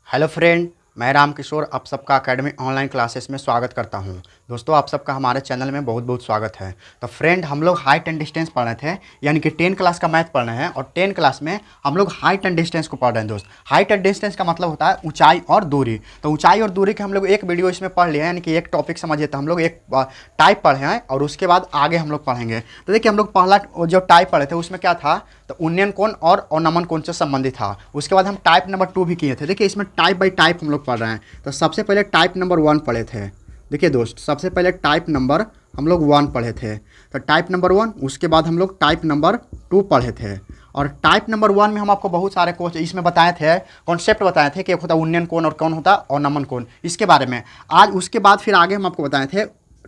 Hello friend, मैं रामकिशोर आप सबका एकेडमी ऑनलाइन क्लासेस में स्वागत करता हूं। दोस्तों, आप सबका हमारे चैनल में बहुत बहुत स्वागत है। तो फ्रेंड, हम लोग हाइट एंड डिस्टेंस पढ़ रहे थे, यानी कि 10 क्लास का मैथ पढ़ रहे हैं और 10 क्लास में हम लोग हाइट एंड डिस्टेंस को पढ़ रहे हैं। दोस्त, हाइट एंड डिस्टेंस का मतलब होता है ऊंचाई और दूरी। तो ऊंचाई और दूरी के हम लोग एक वीडियो इसमें पढ़ लिए हैं, यानी कि एक टॉपिक समझिए। तो हम लोग एक टाइप पढ़े हैं और उसके बाद आगे हम लोग पढ़ेंगे। तो देखिए, हम लोग पहला जो टाइप पढ़े थे उसमें क्या था, तो उन्नयन कोण और अवनमन कोण से संबंधित था। उसके बाद हम टाइप नंबर 2 भी किए थे। देखिए, इसमें टाइप बाय टाइप हम लोग पढ़ रहे हैं। तो सबसे पहले टाइप नंबर 1 पढ़े थे। देखिए दोस्त, सबसे पहले टाइप नंबर हम लोग 1 पढ़े थे। तो टाइप नंबर 1, उसके बाद हम लोग टाइप नंबर 2 पढ़े थे। और टाइप नंबर 1 में हम आपको बहुत सारे क्वेश्चन इसमें बताए थे, कॉन्सेप्ट बताए थे कि एक होता है उन्नयन कोण और कौन होता है अवनमन कोण, इसके बारे में। आज उसके बाद फिर आगे हम आपको बताए थे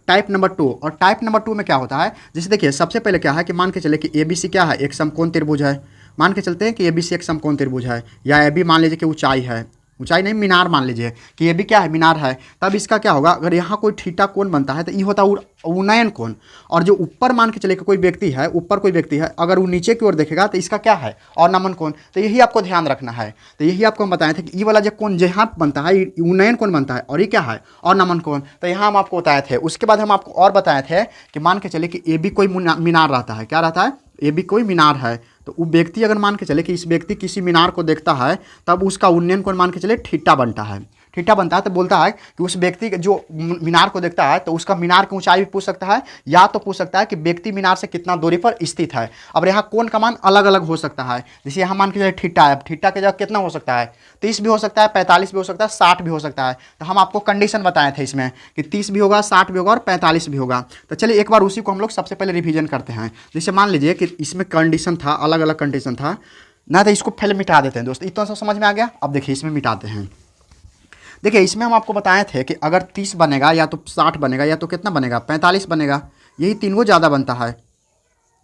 टाइप नंबर 2। और टाइप नंबर 2 में क्या होता है, जैसे देखिए, सबसे पहले क्या है कि मान के चले कि ABC क्या है, एक समकोण त्रिभुज है। मान के चलते हैं कि ABC एक समकोण त्रिभुज है, या AB मान लीजिए कि ऊंचाई है, ऊंचाई नहीं मीनार मान लीजिए कि ये भी क्या है, मीनार है। तब इसका क्या होगा, अगर यहाँ कोई थीटा कोण बनता है तो ये होता है उन्नयन कोण। और जो ऊपर मान के चले कि कोई व्यक्ति है, ऊपर कोई व्यक्ति है, अगर वो नीचे की ओर देखेगा तो इसका क्या है, अवनमन कोण। तो यही आपको ध्यान रखना है। तो यही आपको हम बताए थे कि ये वाला जो कोण जहाँ बनता है ये उन्नयन कोण बनता है, और ये क्या है, अवनमन कोण। तो यहाँ हम आपको बताए थे। उसके बाद हम आपको और बताए थे कि मान के चले कि AB कोई मीनार रहता है, क्या रहता है, AB कोई मीनार है। तो वो व्यक्ति अगर मान के चले कि इस व्यक्ति किसी मीनार को देखता है, तब उसका उन्नयन कोण मान के चले थीटा बनता है। थीटा बनता है तो बोलता है कि उस व्यक्ति जो मीनार को देखता है, तो उसका मीनार की ऊंचाई भी पूछ सकता है, या तो पूछ सकता है कि व्यक्ति मीनार से कितना दूरी पर स्थित है। अब यहाँ कोण का मान अलग अलग हो सकता है। जैसे यहाँ मान के चले थीटा है, थीटा की जगह कितना हो सकता है, 30 भी हो सकता है, 45 भी हो सकता है, 60 भी हो सकता है। तो हम आपको कंडीशन बताए थे इसमें कि 30 भी होगा, 60 भी होगा और 45 भी होगा। तो चलिए एक बार उसी को हम लोग सबसे पहले रिवीजन करते हैं। जैसे मान लीजिए कि इसमें कंडीशन था, अलग अलग कंडीशन था ना, तो इसको पहले मिटा देते हैं दोस्त। इतना सा समझ में आ गया। अब देखिए, इसमें मिटाते हैं। देखिए, इसमें हम आपको बताए थे कि अगर 30 बनेगा, या तो 60 बनेगा, या तो कितना बनेगा, 45 बनेगा। यही तीनों ज़्यादा बनता है।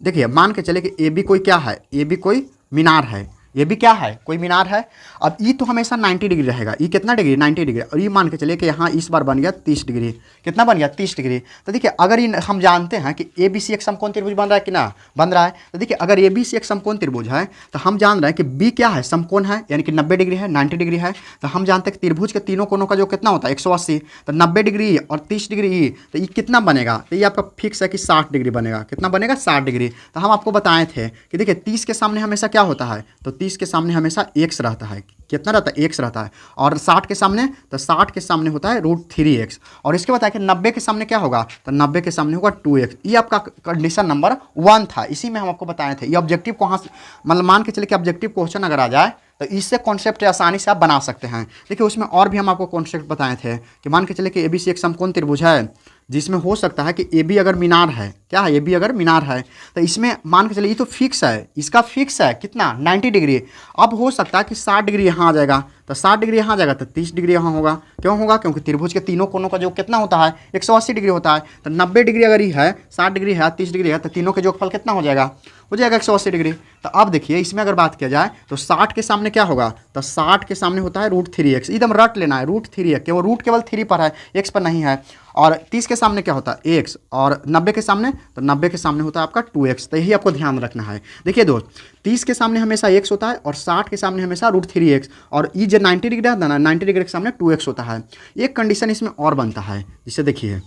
देखिए, मान के चले कि AB कोई क्या है, AB कोई मीनार है। ये भी क्या है, कोई मीनार है। अब ये तो हमेशा 90 डिग्री रहेगा। ये कितना डिग्री, 90 डिग्री। और ये मान के चलिए कि यहाँ इस बार बन गया 30 डिग्री। कितना बन गया, 30 डिग्री। तो देखिए, अगर ये हम जानते हैं कि ABC एक समकोण त्रिभुज बन रहा है कि ना बन रहा है। तो देखिए, अगर ABC एक समकोण त्रिभुज है, तो हम जान रहे हैं कि B क्या है, समकोण है, यानी कि 90 डिग्री है, 90 डिग्री है। तो हम जानते हैं कि त्रिभुज के तीनों कोणों का जो कितना होता है, 180। तो 90 डिग्री और 30 डिग्री, तो ये कितना बनेगा, तो ये आपका फिक्स है कि 60 डिग्री बनेगा। कितना बनेगा, 60 डिग्री। तो हम आपको बताए थे कि देखिए, 30 के सामने हमेशा क्या होता है, तो 30 के सामने हमेशा x रहता है। कितना रहता है, x रहता है। और 60 के सामने, तो 60 के सामने होता है √3x। और इसके बताया कि 90 के सामने क्या होगा, तो 90 के सामने होगा 2x। ये आपका कंडीशन नंबर 1 था। इसी में हम आपको बताए थे। ये ऑब्जेक्टिव कहाँ से, मतलब मान के चले कि ऑब्जेक्टिव क्वेश्चन अगर आ जाए तो इससे कॉन्सेप्ट आसानी से आप बना सकते हैं। देखिए, उसमें और भी हम आपको कॉन्सेप्ट बताए थे कि मान के चले कि ABC एक समकोण त्रिभुज है, जिसमें हो सकता है कि AB अगर मीनार है, क्या है, AB अगर मीनार है, तो इसमें मान के चलिए ये तो फिक्स है, इसका फिक्स है कितना, 90 डिग्री। अब हो सकता है कि 60 डिग्री यहाँ आ जाएगा, तो 60 डिग्री यहाँ आ जाएगा, तो 30 डिग्री यहाँ होगा। क्यों होगा, क्योंकि त्रिभुज के तीनों कोनों का जो कितना होता है, 180 डिग्री होता है। तो 90 डिग्री अगर ये है, 60 डिग्री है, 30 डिग्री है, तो तीनों के योगफल कितना हो जाएगा, हो जाएगा 180 डिग्री। तो अब देखिए, इसमें अगर बात किया जाए तो 60 के सामने क्या होगा, तो 60 के सामने होता है √3x। एकदम रट लेना है, √3x, केवल रूट केवल 3 पर है, x पर नहीं है। और 30 के सामने क्या होता है, x। और 90 के सामने, तो 90 के सामने होता है आपका 2x। तो यही आपको ध्यान रखना है। देखिए दोस्त, 30 के सामने हमेशा x होता है और 60 के सामने हमेशा √3x। और ये जो 90 डिग्री है ना, 90 डिग्री के सामने 2x होता है। एक कंडीशन इसमें और बनता है, जिसे देखिए,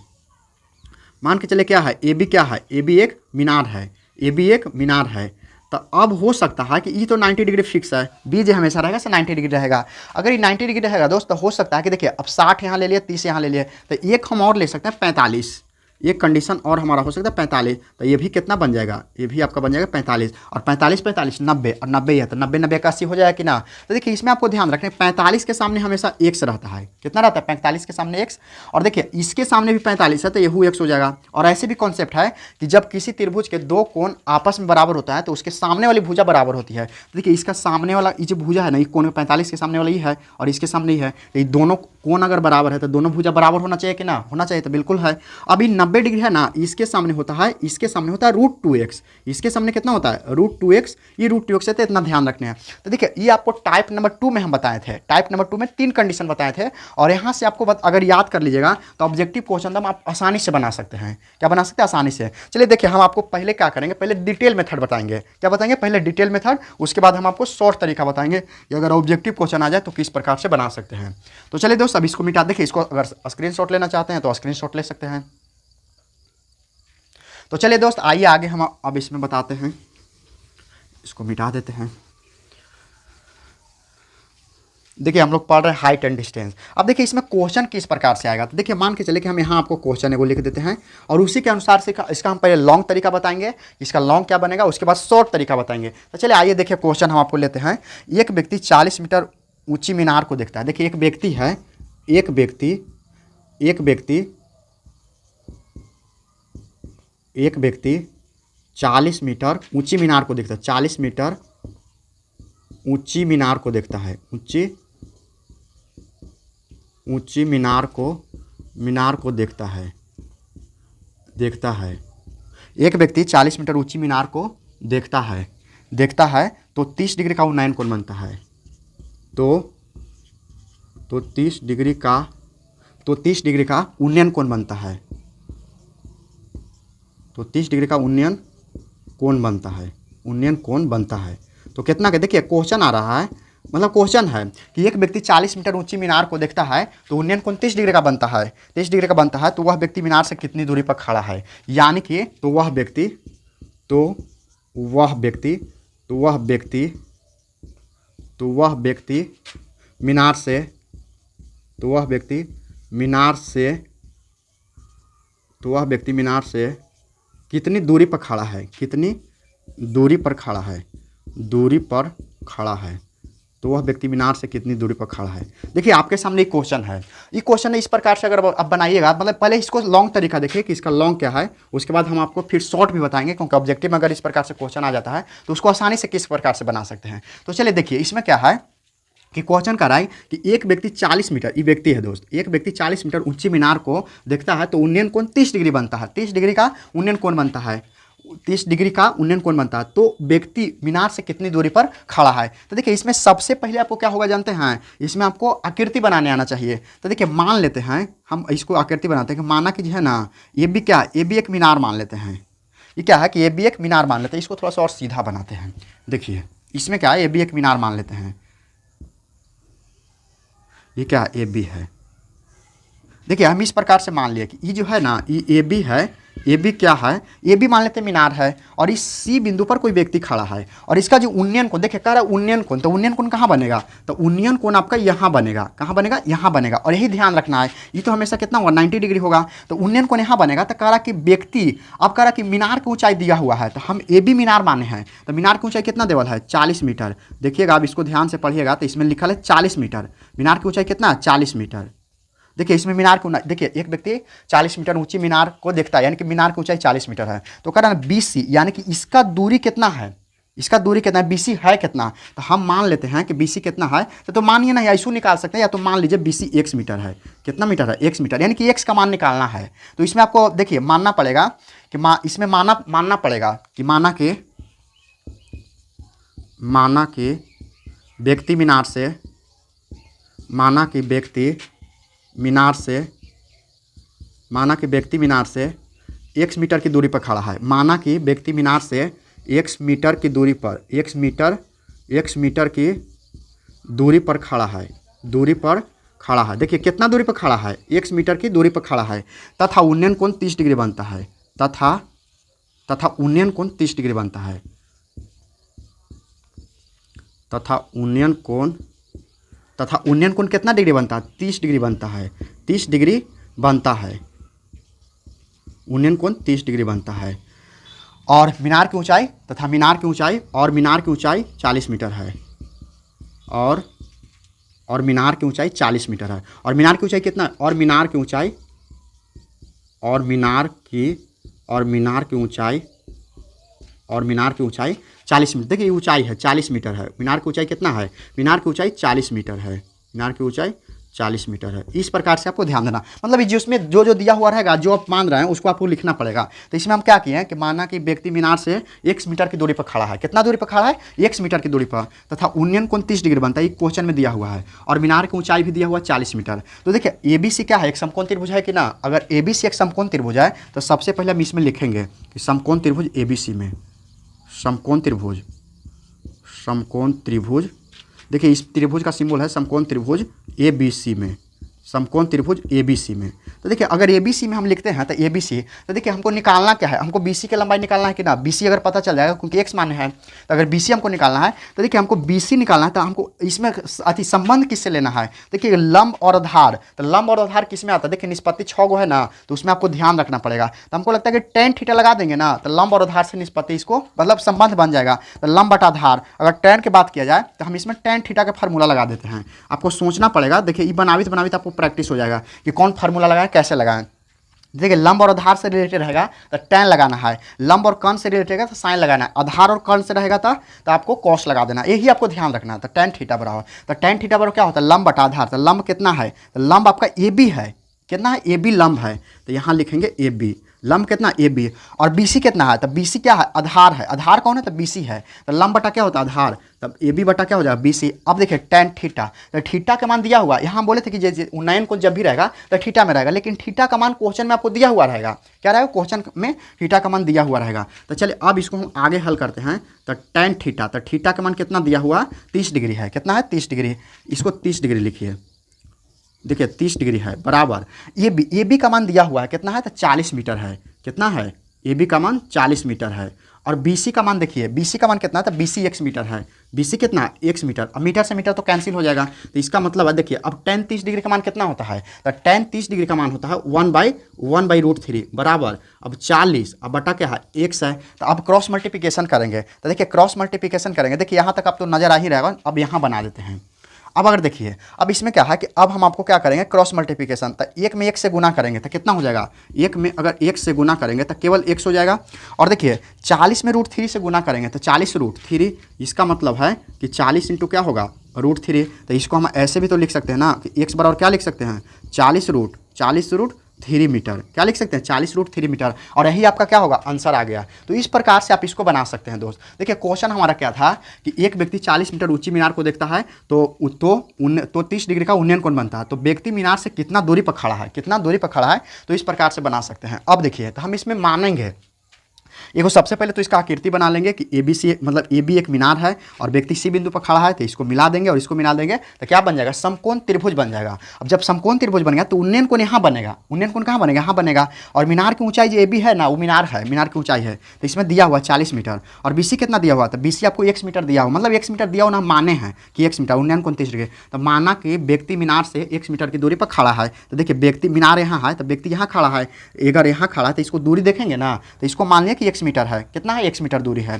मान के चले क्या है, AB क्या है, AB एक मीनार है, AB एक मीनार है। तो अब हो सकता है कि ये तो 90 डिग्री फिक्स है, B जो हमेशा रहेगा से 90 डिग्री रहेगा। अगर ये 90 डिग्री रहेगा दोस्त, तो हो सकता है कि देखिए, अब 60 यहाँ ले लिए, 30 यहाँ ले लिए, तो एक हम और ले सकते हैं 45। एक कंडीशन और हमारा हो सकता है 45। तो ये भी कितना बन जाएगा, ये भी आपका बन जाएगा 45। और 45 45 90, और 90 है, तो 90 90 का 80 हो जाएगा कि ना। तो देखिए, इसमें आपको ध्यान रखना है, 45 के सामने हमेशा x रहता है। कितना रहता है, 45 के सामने x। और देखिए, इसके सामने भी 45 है, तो यहू x हो जाएगा। और ऐसे भी कॉन्सेप्ट है कि जब किसी त्रिभुज के दो कोण आपस में बराबर होता है, तो उसके सामने वाली भुजा बराबर होती है। तो देखिए, इसका सामने वाला ये जो भुजा है ना, ये कोण 45 के सामने वाला ही है और इसके सामने ही है। तो ये दोनों कोण अगर बराबर है तो दोनों भुजा बराबर होना चाहिए कि ना, होना चाहिए, तो बिल्कुल है। अभी 90 डिग्री है ना, इसके सामने होता है, इसके सामने होता है √2x, इसके सामने कितना होता है √2x, ये √2x है, तो इतना ध्यान रखना है। तो देखिए ये आपको टाइप नंबर 2 में हम बताए थे, टाइप नंबर 2 में 3 कंडीशन बताए थे, और यहाँ से आपको अगर याद कर लीजिएगा तो ऑब्जेक्टिव क्वेश्चन हम आप आसानी से बना सकते हैं। क्या बना सकते हैं आसानी से। चलिए देखिए हम आपको पहले क्या करेंगे, पहले डिटेल मेथड बताएंगे। क्या बताएंगे, पहले डिटेल मेथड, उसके बाद हम आपको शॉर्ट तरीका बताएंगे कि अगर ऑब्जेक्टिव क्वेश्चन आ जाए तो किस प्रकार से बना सकते हैं। तो चलिए दोस्त अब इसको मिटा, देखिए इसको अगर स्क्रीनशॉट लेना चाहते हैं तो स्क्रीनशॉट ले सकते हैं। तो चलिए दोस्त आइए आगे हम अब इसमें बताते हैं, इसको मिटा देते हैं। देखिए हम लोग पढ़ रहे हैं हाइट एंड डिस्टेंस। अब देखिए इसमें क्वेश्चन किस प्रकार से आएगा, तो देखिए मान के चले कि हम यहाँ आपको क्वेश्चन है वो लिख देते हैं, और उसी के अनुसार से इसका हम पहले लॉन्ग तरीका बताएंगे, इसका लॉन्ग क्या बनेगा, उसके बाद शॉर्ट तरीका बताएंगे। तो चलिए आइए देखिए क्वेश्चन हम आपको लेते हैं। एक व्यक्ति 40 मीटर ऊंची मीनार को देखता है। देखिए एक व्यक्ति है, एक व्यक्ति 40 मीटर ऊंची मीनार को देखता है, 40 मीटर ऊंची मीनार को देखता है, ऊंची मीनार को देखता है। एक व्यक्ति 40 मीटर ऊंची मीनार को देखता है तो 30 डिग्री का उन्नयन कोण बनता है। तो 30 डिग्री का उन्नयन कोण बनता है। तो 30 डिग्री का उन्नयन कोण बनता है। तो कितना के देखिए क्वेश्चन आ रहा है, मतलब क्वेश्चन है कि एक व्यक्ति 40 मीटर ऊंची मीनार को देखता है तो उन्नयन कोण 30 डिग्री का बनता है, 30 डिग्री का बनता है। तो वह व्यक्ति मीनार से कितनी दूरी पर खड़ा है, यानी कि तो वह व्यक्ति मीनार से कितनी दूरी पर खड़ा है, तो वह व्यक्ति मीनार से कितनी दूरी पर खड़ा है। देखिए आपके सामने एक क्वेश्चन है, ये क्वेश्चन इस प्रकार से अगर आप बनाइएगा, मतलब पहले इसको लॉन्ग तरीका देखिए कि इसका लॉन्ग क्या है, उसके बाद हम आपको फिर शॉर्ट भी बताएंगे, क्योंकि ऑब्जेक्टिव में अगर इस प्रकार से क्वेश्चन आ जाता है तो उसको आसानी से किस प्रकार से बना सकते हैं। तो चलिए देखिए इसमें क्या है कि क्वेश्चन कर रहा है कि एक व्यक्ति 40 मीटर, ये व्यक्ति है दोस्त, एक व्यक्ति 40 मीटर ऊंची मीनार को देखता है तो उन्नयन कोण 30 डिग्री बनता है, 30 डिग्री का उन्नयन कोण बनता है, 30 डिग्री का उन्नयन कोण बनता है। तो व्यक्ति मीनार से कितनी दूरी पर खड़ा है। तो देखिए इसमें सबसे पहले आपको क्या होगा जानते हैं, इसमें आपको आकृति बनाने आना चाहिए। तो देखिए मान लेते हैं, हम इसको आकृति बनाते हैं कि माना कि जो है ना ये भी क्या, ये भी एक मीनार मान लेते हैं, ये क्या है कि ये भी एक मीनार मान लेते हैं। इसको थोड़ा सा और सीधा बनाते हैं। देखिए इसमें क्या है, ये भी एक मीनार मान लेते हैं, ये क्या ए बी है। देखिए हम इस प्रकार से मान लिया कि ये जो है ना ये ए बी है, ए बी क्या है, ए बी मान लेते हैं मीनार है, और इस सी बिंदु पर कोई व्यक्ति खड़ा है, और इसका जो उन्नयन कोण देखिए कह रहा है उन्नयन कोण, तो उन्नयन कोण कहाँ बनेगा, तो उन्नयन कोण आपका यहाँ बनेगा, कहाँ बनेगा, यहाँ बनेगा। और यही ध्यान रखना है, ये तो हमेशा कितना होगा 90 डिग्री होगा, तो उन्नयन कोण यहाँ बनेगा। तो कह रहा कि व्यक्ति, अब कह रहा कि मीनार की ऊंचाई दिया हुआ है, तो हम ए बी मीनार माने हैं, तो मीनार की ऊंचाई कितना देवल है 40 मीटर। देखिएगा आप इसको ध्यान से पढ़िएगा तो इसमें लिखा है 40 मीटर, मीनार की ऊंचाई कितना 40 मीटर। देखिए इसमें मीनार को देखिए एक व्यक्ति 40 मीटर ऊंची मीनार को देखता है, यानी कि मीनार की ऊंचाई 40 मीटर है। तो कह रहा है BC, यानी कि इसका दूरी कितना है, इसका दूरी कितना है, BC है कितना। तो हम मान लेते हैं कि BC कितना है, तो मानिए ना, या इशू निकाल सकते हैं, या तो मान लीजिए BC x मीटर है। कितना मीटर है, x मीटर, यानी कि x का मान निकालना है। तो इसमें आपको देखिए मानना पड़ेगा कि इसमें मानना पड़ेगा कि माना के व्यक्ति मीनार से, माना कि व्यक्ति मीनार से x मीटर की दूरी पर खड़ा है। माना कि व्यक्ति मीनार से x मीटर की दूरी पर, x मीटर की दूरी पर खड़ा है, देखिए कितना दूरी पर खड़ा है, x मीटर की दूरी पर खड़ा है, तथा उन्नयन कोण 30 डिग्री बनता है, तथा उन्नयन कोण 30 डिग्री बनता है, तथा उन्नयन कोण कितना डिग्री बनता है, 30 डिग्री बनता है, 30 डिग्री बनता है, उन्नयन कोण 30 डिग्री बनता है। और मीनार की ऊंचाई 40 मीटर है, और मीनार की ऊंचाई 40 मीटर है। और मीनार की ऊंचाई कितना, और मीनार की ऊंचाई 40 मीटर। देखिए ऊंचाई है 40 मीटर है, मीनार की ऊंचाई कितना है, मीनार की ऊंचाई 40 मीटर है, मीनार की ऊंचाई 40 मीटर है। इस प्रकार से आपको ध्यान देना, मतलब जिसमें जो जो दिया हुआ रहेगा, जो आप मान रहे हैं उसको आपको लिखना पड़ेगा। तो इसमें हम क्या किए हैं कि माना कि व्यक्ति मीनार से x मीटर की दूरी पर खड़ा है। कितना दूरी पर खड़ा है? x मीटर की दूरी पर, तथा उन्नयन कोण 30 डिग्री बनता है। ये क्वेश्चन में दिया हुआ है। और मीनार की ऊंचाई भी दिया हुआ 40 मीटर। तो देखिए ABC क्या है? एक समकोण त्रिभुज है कि ना। अगर ABC एक समकोण त्रिभुज है तो सबसे पहले हम इसमें लिखेंगे कि समकोण त्रिभुज ABC में, समकोण त्रिभुज, समकोण त्रिभुज, देखिए इस त्रिभुज का सिंबल है समकोण त्रिभुज ABC में, समकोण त्रिभुज ABC में। तो देखिए अगर ABC में हम लिखते हैं तो ABC, तो देखिए हमको निकालना क्या है? हमको BC की लंबाई निकालना है कि ना। BC अगर पता चल जाएगा क्योंकि x मान है, तो अगर BC हमको निकालना है तो देखिए हमको BC निकालना है, तो हमको इसमें अति संबंध किससे लेना है? देखिए लंब और आधार, तो लंब और आधार किस में आता है? देखिए निष्पत्ति 6 गो है ना, तो उसमें आपको ध्यान रखना पड़ेगा। तो हमको लगता है कि tan थीटा लगा देंगे ना, तो लंब और आधार से निष्पत्ति इसको मतलब संबंध बन जाएगा। तो लंब बटा आधार, अगर tan की बात किया जाए तो हम इसमें tan थीटा का फार्मूला लगा देते हैं। आपको सोचना पड़ेगा। देखिए ये बनावित आपको प्रैक्टिस हो जाएगा कि कौन फार्मूला लगाएं, कैसे लगाएं। देखिए लंब और आधार से रिलेटेड रहेगा तो tan लगाना है, लंब और कर्ण से रिलेटेड रहेगा तो साइन लगाना है, आधार और कर्ण से रहेगा तो आपको कॉस लगा देना। यही आपको ध्यान रखना है। तो tan थीटा बराबर, तो tan थीटा बराबर क्या होता है? लंब बटा आधार। तो लंब कितना है? तो लंब आपका AB है। कितना है? AB लंब है, तो यहाँ लिखेंगे AB। लंब कितना? AB। और BC कितना है? तो BC क्या है? आधार है। आधार कौन है? तो BC है। तो लंब बटा क्या होता है? आधार। तब AB बटा क्या हो जाएगा? BC। अब देखिए tan थीटा, तो थीटा का मान दिया हुआ, यहाँ बोले थे कि जैसे उन्नयन कोण जब भी रहेगा तो थीटा में रहेगा, लेकिन थीटा का मान क्वेश्चन में आपको दिया हुआ रहेगा। क्या रहेगा? क्वेश्चन में थीटा का मान दिया हुआ रहेगा। तो चलिए अब इसको हम आगे हल करते हैं। तो tan थीटा, तो थीटा का मान कितना दिया हुआ? 30 डिग्री है। कितना है? 30 डिग्री। इसको 30 डिग्री लिखिए। देखिए 30 डिग्री है बराबर। AB का मान दिया हुआ है कितना है? तो 40 मीटर है। कितना है? AB का मान 40 मीटर है। और BC का मान देखिए, BC का मान कितना है? तो BC x मीटर है। BC कितना? x meter. अब मीटर से मीटर तो कैंसिल हो जाएगा, तो इसका मतलब है देखिए अब tan 30 डिग्री का मान कितना होता है? तो tan 30 डिग्री का मान होता है 1/√3 बराबर। अब 40 अब बटा क्या है? x है। तो अब क्रॉस मल्टीप्लिकेशन करेंगे, तो देखिए क्रॉस मल्टीप्लिकेशन करेंगे। देखिए यहाँ तक अब तो नजर आ ही रहेगा। अब यहाँ बना देते हैं। अब अगर देखिए अब इसमें क्या है कि अब हम आपको क्या करेंगे? Cross multiplication. तो एक में एक से गुना करेंगे तो कितना हो जाएगा? एक में अगर एक से गुना करेंगे तो केवल x हो जाएगा। और देखिए 40 में √3 से गुना करेंगे तो 40√3, इसका मतलब है कि 40 इंटू क्या होगा? √3। तो इसको हम ऐसे भी तो लिख सकते हैं ना कि x बराबर क्या लिख सकते हैं? 40√3 मीटर। क्या लिख सकते हैं? 40√3 मीटर। और यही आपका क्या होगा? आंसर आ गया। तो इस प्रकार से आप इसको बना सकते हैं दोस्त। देखिए क्वेश्चन हमारा क्या था कि एक व्यक्ति 40 मीटर ऊंची मीनार को देखता है तो 30 डिग्री का उन्नयन कोण बनता है। तो व्यक्ति मीनार से कितना दूरी पर खड़ा है? कितना दूरी पर खड़ा है? तो इस प्रकार से बना सकते हैं। अब देखिए तो हम इसमें मानेंगे, देखो सबसे पहले तो इसका आकृति बना लेंगे कि ABC मतलब AB एक मीनार है और व्यक्ति C बिंदु पर खड़ा है, तो इसको मिला देंगे और इसको मिला देंगे तो क्या बन जाएगा? समकोण त्रिभुज बन जाएगा। अब जब समकोण त्रिभुज बन गया तो उन्नयन कोण यहाँ बनेगा। उन्नयन कोण कहाँ बनेगा? यहाँ बनेगा। और मीनार की ऊंचाई जो AB है ना, वो मीनार है, मीनार की ऊंचाई है, तो इसमें दिया हुआ 40 मीटर। और BC कितना दिया हुआ? तो BC आपको x मीटर दिया हुआ, मतलब x मीटर दिया हुआ ना, माने हैं कि x मीटर, उन्नयन कोण 30 डिग्री। तो माना कि व्यक्ति मीनार से x मीटर की दूरी पर खड़ा है। तो देखिए व्यक्ति मीनार यहाँ है तो व्यक्ति यहाँ खड़ा है, अगर यहाँ खड़ा है तो इसको दूरी देखेंगे ना, तो इसको मान लिया कि x मीटर है। कितना है? x मीटर दूरी है।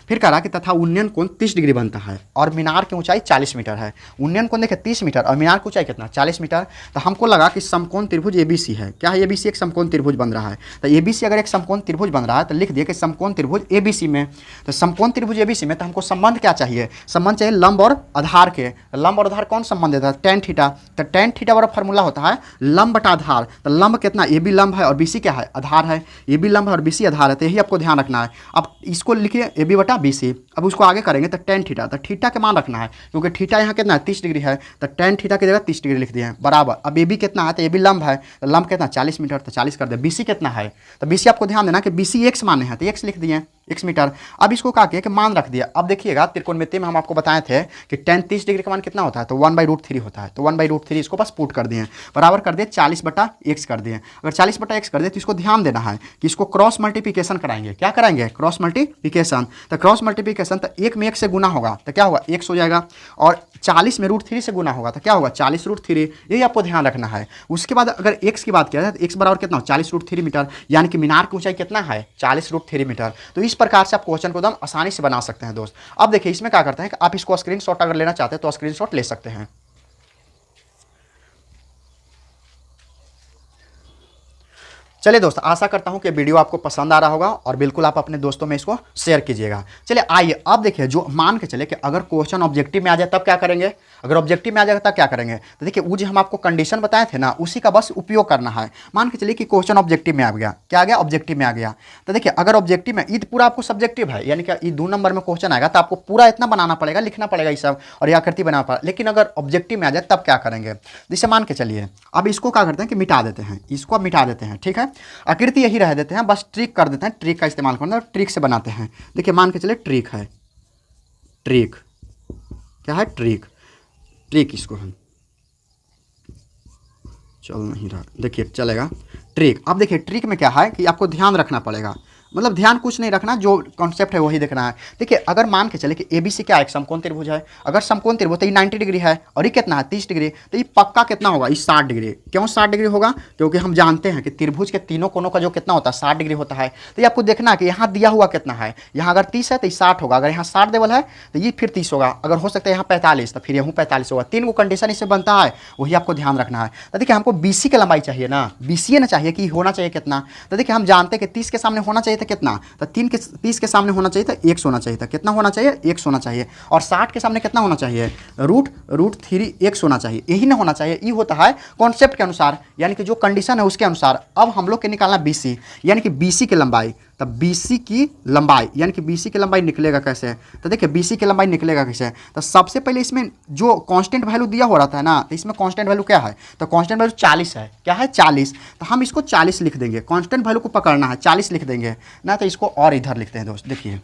फिर कह रहा कि तथा उन्नयन कोण 30 डिग्री बनता है और मीनार की ऊंचाई 40 मीटर है। उन्नयन कोण देखिए 30 मीटर और मीनार की ऊंचाई कितना? 40 मीटर। तो हमको लगा कि समकोण त्रिभुज ABC है। क्या है? ABC एक समकोण त्रिभुज बन रहा है। तो ABC अगर एक समकोण त्रिभुज बन रहा है तो लिख दिए कि समकोण त्रिभुज ABC में। तो समकोण त्रिभुज ABC में तो हमको संबंध क्या चाहिए? संबंध चाहिए लंब और आधार के। लंब और आधार कौन संबंध देता है? tan theta. तो tan थीटा वाला फॉर्मूला होता है लंब बटा आधार। तो लंब कितना? AB लंब है और BC क्या है? आधार है। AB लंब है और BC आधार है, तो यही आपको ध्यान रखना है। अब इसको लिखिए AB बटा BC। अब उसको आगे करेंगे तो tan थीटा, तो थीटा के मान रखना है क्योंकि थीटा यहाँ कितना है? 30 डिग्री है, तो tan थीटा की जगह 30 डिग्री लिख दिए हैं बराबर। अब AB कितना है? तो AB लंब है, तो लंब कितना? 40 मीटर, तो 40 कर दे। BC कितना है? तो BC आपको ध्यान देना कि BC x माने हैं, तो x लिख दिए x मीटर। अब इसको क्या किया कि मान रख दिया। अब देखिएगा त्रिकोणमिति में हम आपको बताए थे कि tan 30 डिग्री का मान कितना होता है? तो 1/√3 होता है। तो 1/√3 इसको बस पुट कर दिए, बराबर कर दिए 40/x कर दिए। अगर 40/x कर दिए तो इसको ध्यान देना है कि इसको क्रॉस मल्टीप्लिकेशन कराएंगे। क्या कराएंगे? Cross multiplication. तो क्रॉस मल्टीप्लिकेशन तो एक में एक से गुना होगा तो क्या होगा? x हो जाएगा। और 40 में √3 से गुना होगा तो क्या होगा? 40√3। यही आपको ध्यान रखना है। उसके बाद अगर x की बात किया जाए तो x बराबर कितना? 40√3 मीटर, यानी कि मीनार की ऊंचाई कितना है? 40√3 मीटर। तो इस प्रकार से आप क्वेश्चन को एकदम आसानी से बना सकते हैं दोस्त। अब देखिए इसमें क्या करते हैं कि आप इसको स्क्रीनशॉट अगर लेना चाहते हैं तो स्क्रीनशॉट ले सकते हैं। चलिए दोस्त, आशा करता हूं कि वीडियो आपको पसंद आ रहा होगा और बिल्कुल आप अपने दोस्तों में इसको शेयर कीजिएगा। चलिए आइए अब देखिए, जो मान के चले कि अगर क्वेश्चन ऑब्जेक्टिव में आ जाए तब क्या करेंगे, अगर ऑब्जेक्टिव में आ जाएगा तब क्या करेंगे। तो देखिए वो जो हम आपको कंडीशन बताए थे ना, उसी का बस उपयोग करना है। मान के चलिए कि क्वेश्चन ऑब्जेक्टिव में आ गया, क्या आ गया, ऑब्जेक्टिव में आ गया। तो देखिए अगर ऑब्जेक्टिव में ईद पूरा आपको सब्जेक्टिव है, यानी कि ये 2 नंबर में क्वेश्चन आएगा तो आपको पूरा इतना बनाना पड़ेगा, लिखना पड़ेगा ये सब और ये आकृति बनाना पड़ेगा। लेकिन अगर ऑब्जेक्टिव में आ जाए तब क्या करेंगे, जैसे मान के चलिए अब इसको क्या करते हैं कि मिटा देते हैं, इसको अब मिटा देते हैं, ठीक है। आकृति यही रह देते हैं, बस ट्रिक कर देते हैं, ट्रिक का इस्तेमाल करना, ट्रिक से बनाते हैं। देखिए मान के चलिए ट्रिक है, ट्रिक क्या है, ट्रिक, ट्रिक इसको हम चल नहीं रहा, देखिए चलेगा ट्रिक। अब देखिए ट्रिक में क्या है कि आपको ध्यान रखना पड़ेगा, मतलब ध्यान कुछ नहीं रखना, जो कॉन्सेप्ट है वही देखना है। देखिए अगर मान के चले कि एबीसी क्या है, एक समकोण त्रिभुज है, अगर समकोण त्रिभुज तो ये 90 डिग्री है और ये कितना है 30 डिग्री, तो ये पक्का कितना होगा, ये 60 डिग्री। क्यों 60 डिग्री होगा, क्योंकि हम जानते हैं कि त्रिभुज के तीनों कोनों का जो कितना होता है 60 डिग्री होता है। तो ये आपको देखना है कि यहाँ दिया हुआ कितना है, यहाँ अगर 30 है तो ये 60 होगा, अगर यहाँ 60 देवल है तो ये फिर 30 होगा, अगर हो सकता है यहाँ 45 तो फिर यहाँ 45 होगा। 3 को कंडीशन इससे बनता है, वही आपको ध्यान रखना है। तो देखिए हमको बीसी की लंबाई चाहिए ना, बीसी ना चाहिए कि होना चाहिए कितना। तो देखिए हम जानते हैं कि 30 के सामने होना चाहिए था कितना, तो 30 के सामने होना चाहिए था 1 होना चाहिए था, कितना होना चाहिए 1 होना चाहिए। और 60 के सामने कितना होना चाहिए, रूट 3 1 होना चाहिए, यही ना होना चाहिए। ये होता है कॉन्सेप्ट के अनुसार, यानी कि जो कंडीशन है उसके अनुसार। अब हम लोग के निकालना बीसी, यानी कि बीसी की लंबाई, तब बीसी की लंबाई यानी कि बीसी की लंबाई निकलेगा कैसे। तो देखिए बीसी की लंबाई निकलेगा कैसे, तो सबसे पहले इसमें जो कांस्टेंट वैल्यू दिया हो रहा था ना, तो इसमें कांस्टेंट वैल्यू क्या है, तो कांस्टेंट वैल्यू 40 है, क्या है 40। तो हम इसको 40 लिख देंगे, कांस्टेंट वैल्यू को पकड़ना है 40 लिख देंगे ना। तो इसको और इधर लिखते हैं दोस्त, देखिए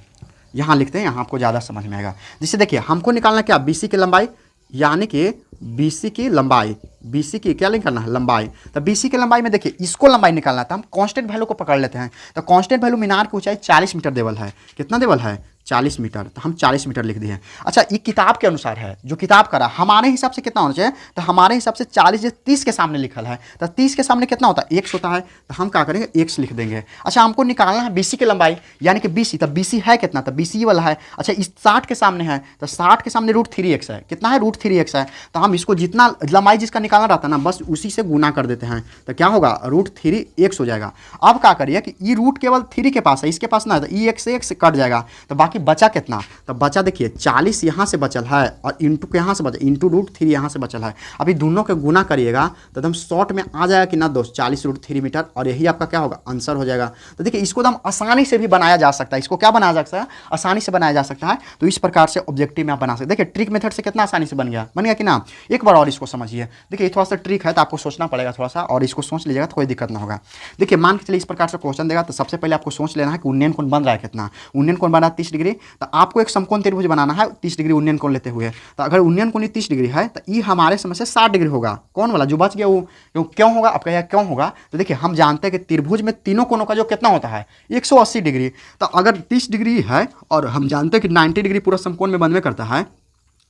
यहाँ लिखते हैं, यहाँ आपको ज़्यादा समझ में आएगा। जिससे देखिए हमको निकालना क्या, बीसी की लंबाई, यानी कि बीसी की लंबाई, बीसी की क्या निकालना है, लंबाई। तो बीसी की लंबाई में देखिए इसको लंबाई निकालना था, हम कांस्टेंट वैल्यू को पकड़ लेते हैं। तो कांस्टेंट वैल्यू मीनार की ऊंचाई 40 मीटर देवल है, कितना देवल है 40 मीटर, तो हम 40 मीटर लिख दिए। अच्छा ये किताब के अनुसार है, जो किताब का रहा, हमारे हिसाब से कितना होना चाहिए, तो हमारे हिसाब से 40 जो 30 के सामने लिखल है, तो 30 के सामने कितना होता है 1 होता है, तो हम क्या करेंगे 1 लिख देंगे। अच्छा हमको निकालना है बीसी की लंबाई, यानी कि बीसी, तो बीसी है कितना, तो बीसी वाला है। अच्छा इस 60 के सामने है, तो 60 के सामने √3x है, कितना है √3x है। तो हम इसको जितना लंबाई जिसका निकालना रहता है ना, बस उसी से गुना कर देते हैं, तो क्या होगा √3x हो जाएगा। अब क्या करिए कि ये रूट केवल 3 के पास है, इसके पास ना है, तो ये 1 से 1 कट जाएगा, तो बाकी बचा कितना, तो बचा देखिए 40 यहाँ से बचल है और इंटू के यहाँ से बचा, इंटू √3 यहाँ से बचल है। अभी दोनों के गुना करिएगा तो एकदम शॉर्ट में आ जाएगा कि ना दोस्त 40 √3 मीटर, और यही आपका क्या होगा आंसर हो जाएगा। तो देखिए इसको एकदम आसानी से भी बनाया जा सकता है, इसको क्या बनाया जा सकता है, आसानी से बनाया जा सकता है। तो इस प्रकार से ऑब्जेक्टिव में आप बना सकते हैं। देखिए ट्रिक मेथड से कितना आसानी से बन गया कि ना। एक बार और इसको समझिए, देखिए थोड़ा सा ट्रिक है तो आपको सोचना पड़ेगा थोड़ा सा, और इसको सोच लीजिएगा तो कोई दिक्कत ना होगा। देखिए मान के चलिए इस प्रकार से क्वेश्चन देगा, तो सबसे पहले आपको सोच लेना है कि उन्नयन कोण बन रहा है कितना, उन्नयन कोण बन रहा है 30 डिग्री। तो आपको एक समकोण त्रिभुज बनाना है 30 डिग्री उन्नयन कोण लेते हुए। तो अगर उन्नयन कोण 30 डिग्री है तो ये हमारे समझ से 60 डिग्री होगा, कौन वाला जो बच गया वो, क्यों होगा, आप कहिएगा क्यों होगा। तो देखिए हम जानते हैं कि त्रिभुज में तीनों कोनों का जो कितना होता है 180 डिग्री। तो अगर 30 डिग्री है और हम जानते हैं कि 90 डिग्री पूरा समकोण में बनवे करता है,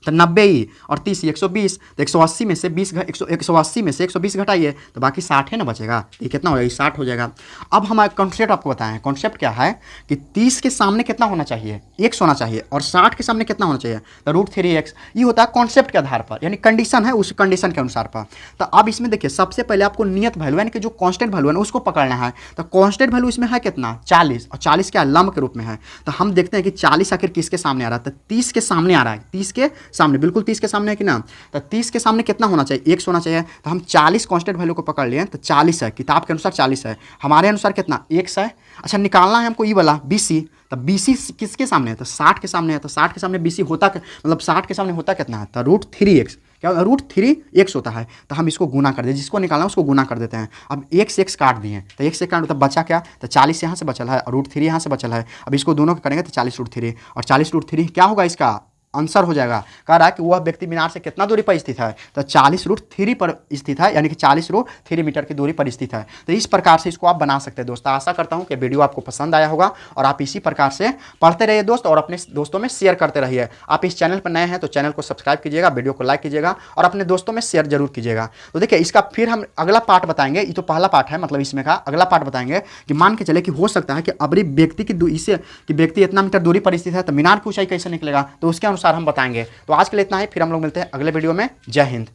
तो 90 ही और 30 120, तो 180 में से 180 में से 120 घटाइए तो बाकी 60 है ना बचेगा, तो ये कितना हो जाएगा 60 हो जाएगा। अब हम कॉन्सेप्ट आपको बताएं, कॉन्सेप्ट क्या है कि 30 के सामने कितना होना चाहिए 1 होना चाहिए, और 60 के सामने कितना होना चाहिए, तो √3x। ये होता है कॉन्सेप्ट के आधार पर, यानी कंडीशन है उस कंडीशन के अनुसार पर। तो अब इसमें देखिए सबसे पहले आपको नियत वैल्यू यानी कि जो कॉन्स्टेंट वैल्यू है ना उसको पकड़ना है। तो कॉन्स्टेंट वैल्यू इसमें है कितना 40, और 40 क्या लंब के रूप में है। तो हम देखते हैं कि 40 आखिर किसके सामने आ रहा है, तो 30 के सामने आ रहा है, 30 के सामने, बिल्कुल 30 के सामने है कि ना। तो 30 के सामने कितना होना चाहिए 1 होना चाहिए। तो हम 40 कांस्टेंट वैल्यू को पकड़ लिए, तो 40 है, किताब के अनुसार 40 है, हमारे अनुसार कितना 1 है। अच्छा निकालना है हमको ये वाला BC, तो BC किसके सामने है, तो 60 के सामने है। तो 60 के सामने BC होता, मतलब 60 के सामने होता कितना है, तो √3x, क्या √3x होता है। तो हम इसको गुना कर दें, जिसको निकालना है उसको गुना कर देते हैं। अब 1 से 1 काट दिए, तो 1 से काट, तो बचा क्या, तो 40 यहाँ से बचल है और √3 यहाँ से बचल है। अब इसको दोनों को करेंगे तो 40 √3, और 40 √3 क्या होगा इसका आंसर हो जाएगा। कह रहा है कि वह व्यक्ति मीनार से कितना दूरी पर स्थित है, तो 40 √3 पर स्थित है, यानी कि 40 √3 मीटर की दूरी पर स्थित है। तो इस प्रकार से इसको आप बना सकते हैं दोस्तों। आशा करता हूं कि वीडियो आपको पसंद आया होगा और आप इसी प्रकार से पढ़ते रहिए दोस्त, और अपने दोस्तों में शेयर करते रहिए। आप इस चैनल पर नए हैं तो चैनल को सब्सक्राइब कीजिएगा, वीडियो को लाइक कीजिएगा और अपने दोस्तों में शेयर जरूर कीजिएगा। तो देखिए इसका फिर हम अगला पार्ट बताएंगे, ये तो पहला पार्ट है, मतलब इसमें का अगला पार्ट बताएंगे कि मान के चले कि हो सकता है कि अबरी व्यक्ति की इससे कि व्यक्ति इतना मीटर दूरी पर स्थित है तो मीनार की ऊंचाई कैसे निकलेगा, तो उसके अनुसार हम बताएंगे। तो आज के लिए इतना ही, फिर हम लोग मिलते हैं अगले वीडियो में। जय हिंद।